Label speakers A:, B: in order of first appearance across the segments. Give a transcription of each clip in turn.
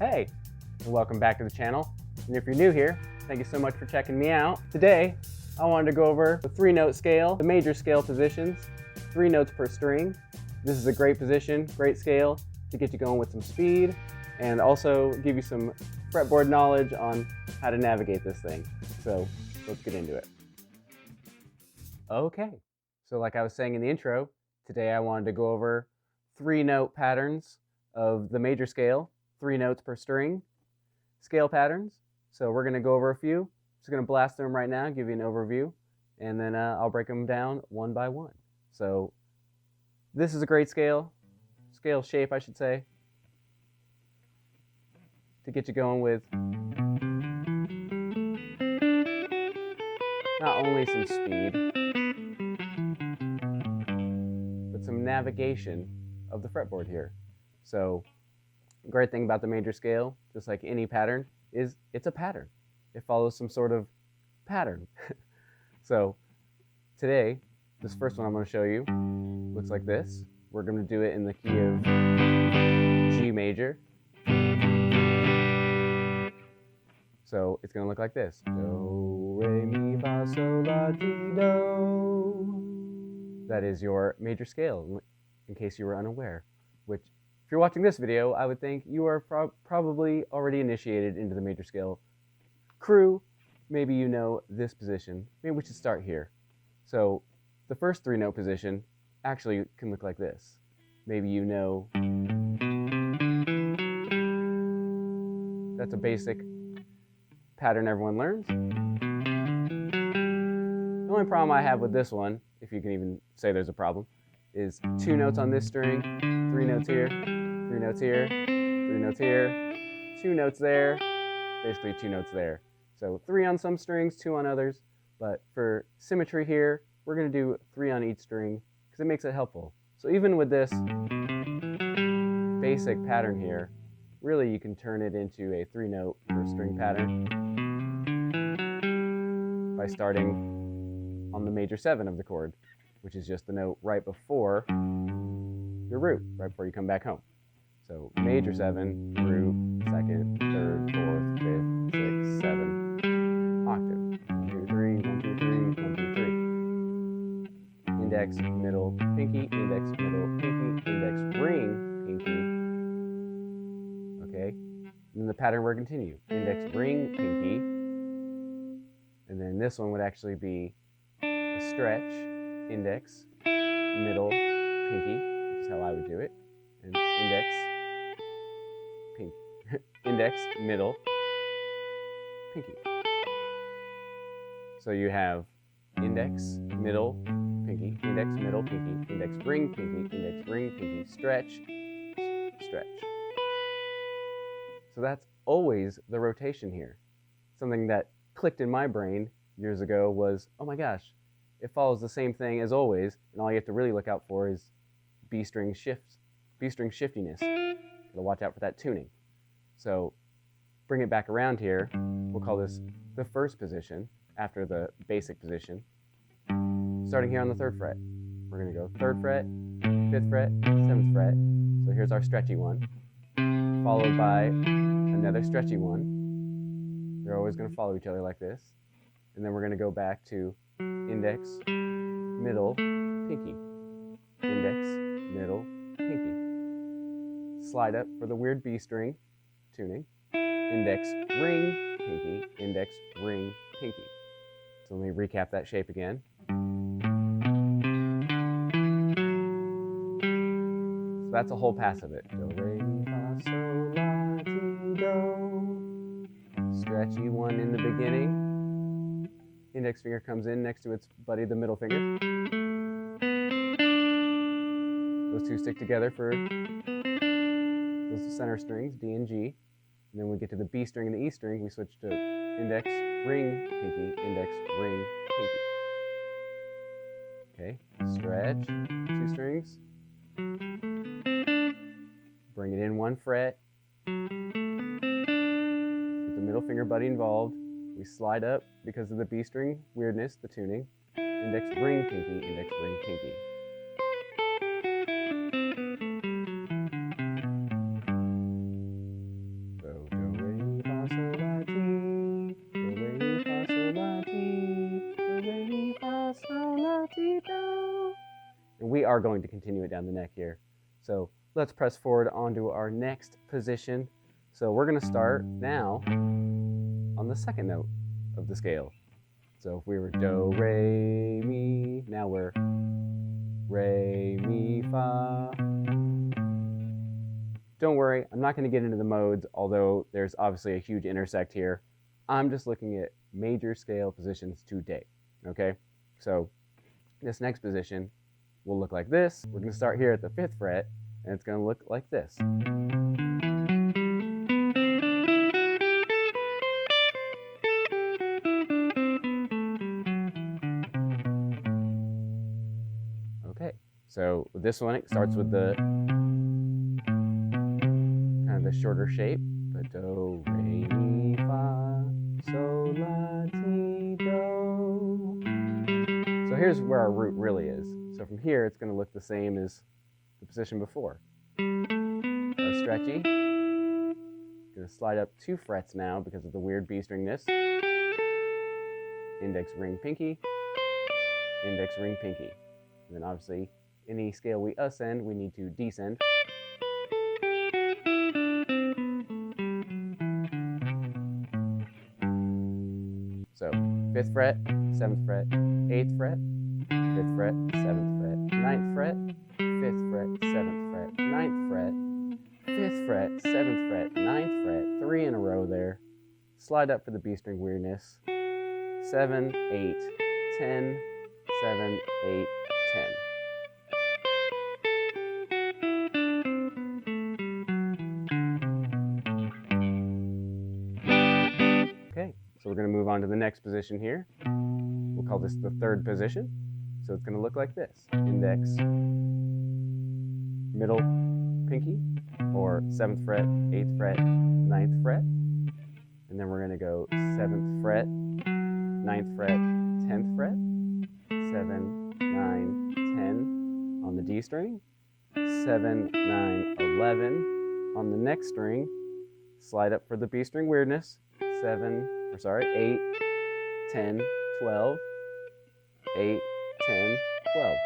A: Hey, and welcome back to the channel. And if you're new here, thank you so much for checking me out. Today, I wanted to go over the 3-note scale, the major scale positions, 3 notes per string. This is a great position, great scale to get you going with some speed and also give you some fretboard knowledge on how to navigate this thing. So let's get into it. Okay, so like I was saying in the intro, today I wanted to go over 3-note patterns of the major scale, 3 notes per string scale patterns. So we're going to go over a few. Just going to blast them right now, give you an overview, and then I'll break them down one by one. So this is a great scale shape, I should say, to get you going with not only some speed, but some navigation of the fretboard here. So great thing about the major scale, just like any pattern, is it's a pattern. It follows some sort of pattern. So today, this first one I'm going to show you looks like this. We're going to do it in the key of G major. So it's going to look like this. Do, re, mi, fa, sol, la, ti, do. That is your major scale, in case you were unaware, which if you're watching this video, I would think you are probably already initiated into the major scale crew. Maybe you know this position. Maybe we should start here. So the first 3-note position actually can look like this. Maybe you know that's a basic pattern everyone learns. The only problem I have with this one, if you can even say there's a problem, is 2 notes on this string, 3 notes here, 3 notes here, 3 notes here, 2 notes there, basically 2 notes there. So 3 on some strings, 2 on others, but for symmetry here, we're going to do 3 on each string because it makes it helpful. So even with this basic pattern here, really you can turn it into a 3-note per string pattern by starting on the major 7 of the chord, which is just the note right before your root, right before you come back home. So major 7, root, 2nd, 3rd, 4th, 5th, 6th, 7th, octave. 1, 2, 3, 1, 2, 3, 1, 2, 3. Index, middle, pinky, index, middle, pinky, index, ring, pinky. Okay, and then the pattern will continue. Index, ring, pinky. And then this one would actually be a stretch, index, middle, pinky, which is how I would do it. And index, pinky. Index, middle, pinky. So you have index, middle, pinky, index, middle, pinky, index, ring, pinky, index, ring, pinky, stretch, stretch. So that's always the rotation here. Something that clicked in my brain years ago was, oh my gosh, it follows the same thing as always, and all you have to really look out for is B string shiftiness. Gotta watch out for that tuning. So bring it back around here. We'll call this the first position after the basic position. Starting here on the 3rd fret. We're gonna go 3rd fret, 5th fret, 7th fret. So here's our stretchy one, followed by another stretchy one. They're always gonna follow each other like this. And then we're gonna go back to index, middle, pinky. Index, middle, pinky. Slide up for the weird B string tuning. Index, ring, pinky, index, ring, pinky. So let me recap that shape again. So that's a whole pass of it. Do, re, mi, fa, sol, la, ti, do. Stretchy one in the beginning. Index finger comes in next to its buddy, the middle finger. Those two stick together for those center strings, D and G. And then when we get to the B string and the E string, we switch to index, ring, pinky, index, ring, pinky. Okay, stretch, 2 strings. Bring it in 1 fret. Get the middle finger buddy involved. We slide up because of the B string weirdness, the tuning. Index, ring, pinky, index, ring, pinky. So we are going to continue it down the neck here. So let's press forward onto our next position. So we're going to start now on the second note of the scale. So if we were do, re, mi, now we're re, mi, fa. Don't worry, I'm not going to get into the modes, although there's obviously a huge intersect here. I'm just looking at major scale positions today, okay? So this next position will look like this. We're going to start here at the 5th fret, and it's going to look like this. Okay, so this one, it starts with the kind of the shorter shape, but do, re, mi, fa, sol, la, ti, do. So here's where our root really is. So from here, it's going to look the same as the position before. So stretchy. Going to slide up 2 frets now because of the weird B stringness. Index, ring, pinky. Index, ring, pinky. And then obviously, any scale we ascend, we need to descend. So 5th fret, 7th fret, 8th fret, 5th fret, 7th fret, 9th fret, 5th fret, 7th fret, 9th fret, 5th fret, 7th fret, 9th fret, 3 in a row there. Slide up for the B string weirdness. 7, 8, 10, 7, 8, 10. Okay, so we're going to move on to the next position here. We'll call this the 3rd position. So it's going to look like this. Index, middle, pinky, or 7th fret, 8th fret, 9th fret. And then we're going to go 7th fret, 9th fret, 10th fret, 7, 9, 10 on the D string, 7, 9, 11 on the next string. Slide up for the B string weirdness. 8, 10, 12, 8, 10, 12.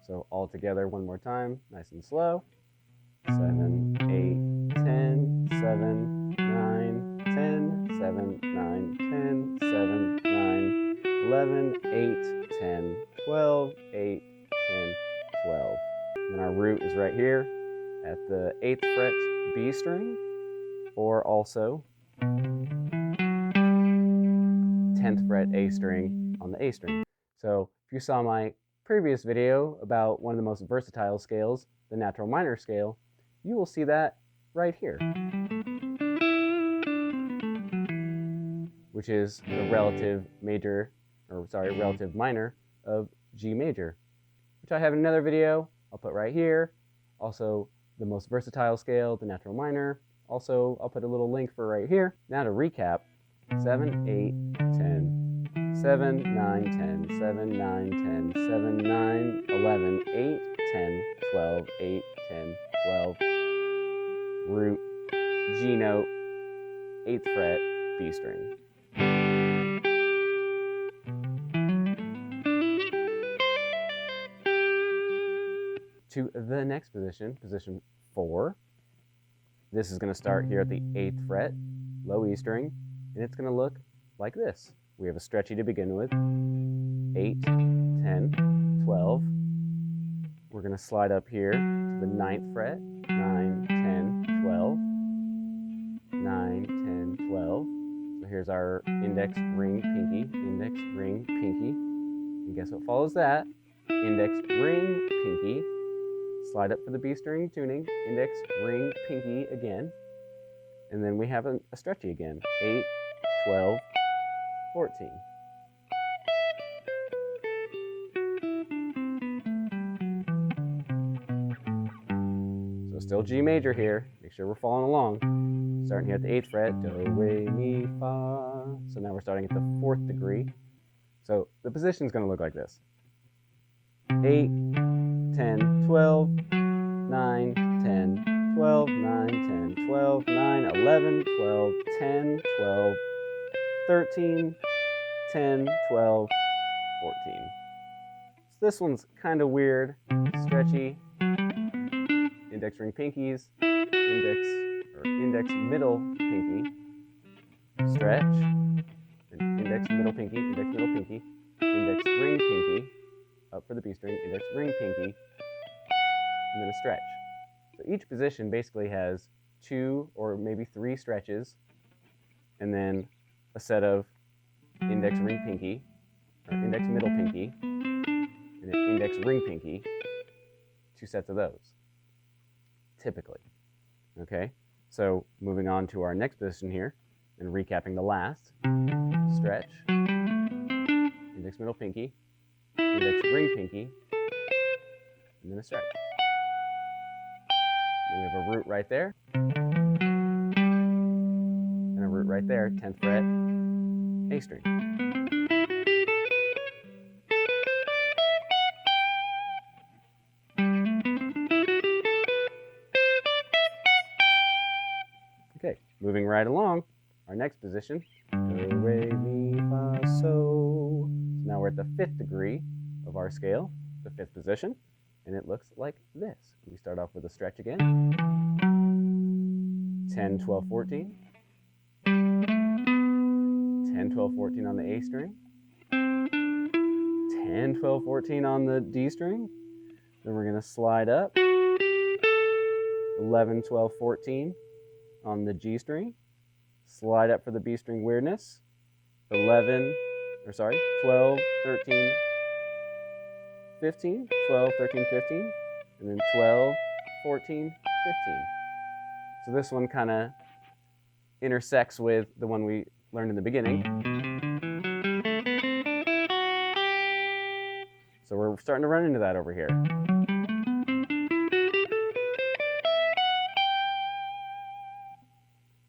A: So all together one more time, nice and slow. 7, 8, 10, 7, 9, 10, 7, 9, 10, 7, 9, 11, 8, 10, 12, 8, 10, 12. And then our root is right here at the 8th fret B string, or also 10th fret A string on the A string. So if you saw my previous video about one of the most versatile scales, the natural minor scale, you will see that right here, which is the relative minor of G major, which I have in another video I'll put right here. Also, the most versatile scale, the natural minor. Also, I'll put a little link for right here. Now to recap, 7, 8, 10, 7, 9, 10, 7, 9, 10, 7, 9, 11, 8, 10, 12, 8, 10, 12, root, G note, 8th fret, B string. To the next position, position 4. This is going to start here at the 8th fret, low E string, and it's going to look like this. We have a stretchy to begin with, 8, 10, 12. We're going to slide up here to the 9th fret, 9, 10, 12, 9, 10, 12. So here's our index, ring, pinky, index, ring, pinky. And guess what follows that? Index, ring, pinky. Slide up for the B string tuning, index, ring, pinky again. And then we have a stretchy again, 8, 12, 14. So still G major here. Make sure we're following along. Starting here at the 8th fret, do, re, mi, fa. So now we're starting at the 4th degree. So the position is going to look like this. 8, 10, 12, 9, 10, 12, 9, 10, 12, 9, 11, 12, 10, 12, 13, 10, 12, 14. this one's kind of weird. Stretchy, index ring pinkies, index middle pinky, stretch, and index middle pinky, index ring pinky, up for the B string, index ring pinky, and then a stretch. So each position basically has 2 or maybe 3 stretches, and then a set of index ring pinky, or index middle pinky, and an index ring pinky, 2 sets of those, typically. Okay, so moving on to our next position here, and recapping the last, stretch, index middle pinky, index ring pinky, and then a stretch. Then we have a root right there, and a root right there, 10th fret, A string. Okay, moving right along, our next position, do, re, mi, fa, so. So now we're at the 5th degree of our scale, the 5th position, and it looks like this. We start off with a stretch again, 10, 12, 14, 10, 12, 14 on the A string, 10, 12, 14 on the D string, then we're going to slide up, 11, 12, 14 on the G string, slide up for the B string weirdness, 12, 13, 15, 12, 13, 15, and then 12, 14, 15. So this one kind of intersects with the one we learned in the beginning. So we're starting to run into that over here.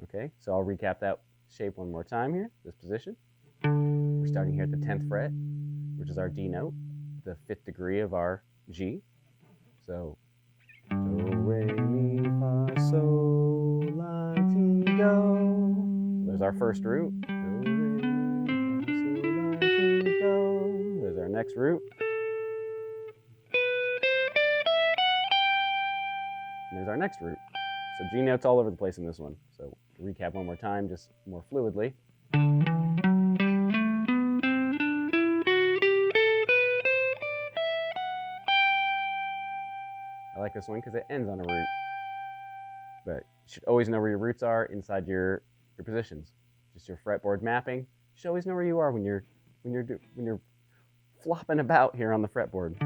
A: Okay, so I'll recap that shape one more time here, this position. We're starting here at the 10th fret, which is our D note, the 5th degree of our G. So, do, re, mi, fa, so, la, ti, do. So there's our first root. Do, re, mi, fa, so, la, ti, do. There's our next root. And there's our next root. So G notes all over the place in this one. So to recap one more time, just more fluidly. I like this one because it ends on a root. But you should always know where your roots are inside your positions. Just your fretboard mapping. You should always know where you are when you're flopping about here on the fretboard.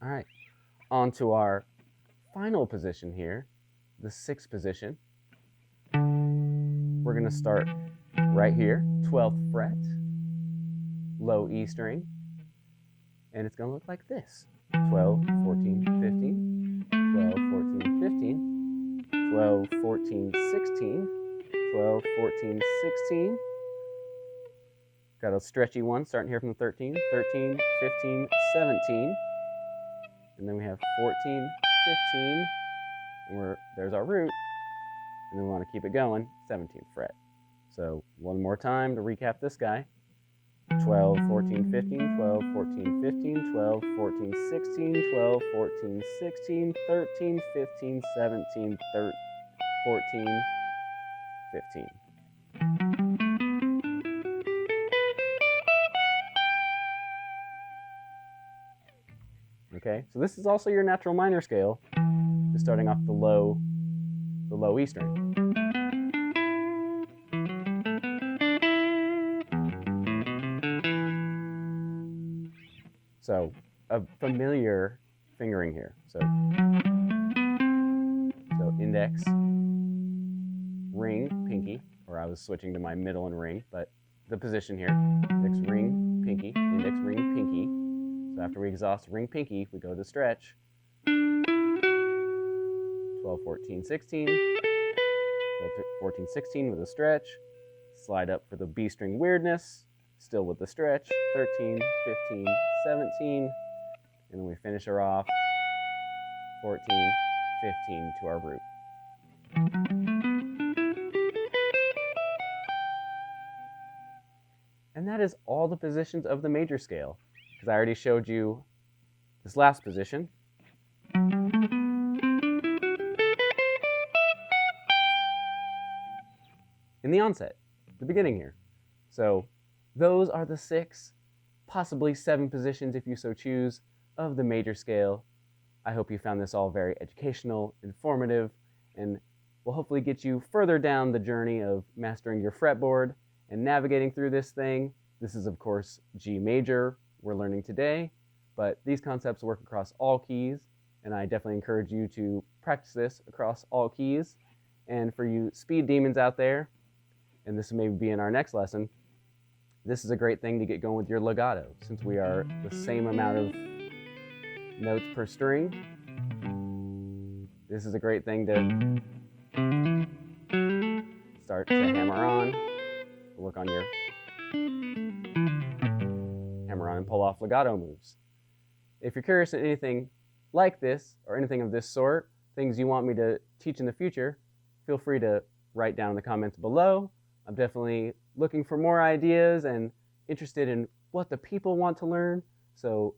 A: All right, on to our final position here, the 6th position. We're going to start right here, 12th fret, low E string, and it's going to look like this. 12, 14, 15, 12, 14, 15, 12, 14, 16, 12, 14, 16. Got a stretchy one starting here from the 13, 13, 15, 17. And then we have 14, 15, and there's our root, and then we want to keep it going, 17th fret. So one more time to recap this guy. 12, 14, 15, 12, 14, 15, 12, 14, 16, 12, 14, 16, 13, 15, 17, 14, 15. Okay, so this is also your natural minor scale, just starting off the low E string. So a familiar fingering here. So index, ring, pinky, or I was switching to my middle and ring, but the position here, index, ring, pinky, index, ring, pinky. So after we exhaust ring, pinky, we go to the stretch. 12, 14, 16, 12, 14, 16 with a stretch, slide up for the B string weirdness, still with the stretch, 13, 15, 17, and then we finish her off, 14, 15 to our root. And that is all the positions of the major scale, because I already showed you this last position. In the onset, the beginning here. So those are the 6, possibly 7 positions if you so choose, of the major scale. I hope you found this all very educational, informative, and will hopefully get you further down the journey of mastering your fretboard and navigating through this thing. This is, of course, G major we're learning today, but these concepts work across all keys, and I definitely encourage you to practice this across all keys. And for you speed demons out there, and this may be in our next lesson, this is a great thing to get going with your legato, since we are the same amount of notes per string. This is a great thing to start to hammer on, work on your hammer on and pull off legato moves. If you're curious at anything like this or anything of this sort, things you want me to teach in the future, feel free to write down in the comments below. I'm definitely looking for more ideas and interested in what the people want to learn. So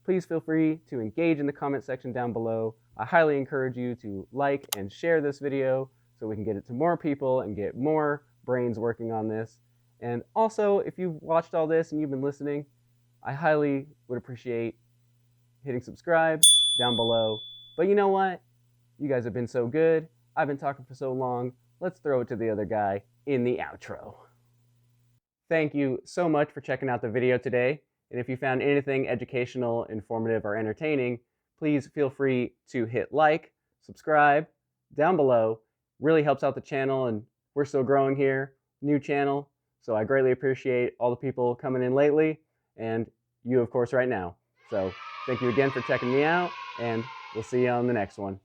A: please feel free to engage in the comment section down below. I highly encourage you to like and share this video so we can get it to more people and get more brains working on this. And also, if you've watched all this and you've been listening, I highly would appreciate hitting subscribe down below. But you know what? You guys have been so good. I've been talking for so long. Let's throw it to the other guy in the outro. Thank you so much for checking out the video today. And if you found anything educational, informative, or entertaining, please feel free to hit like, subscribe down below. Really helps out the channel, and we're still growing here. New channel. So I greatly appreciate all the people coming in lately, and you, of course, right now. So thank you again for checking me out, and we'll see you on the next one.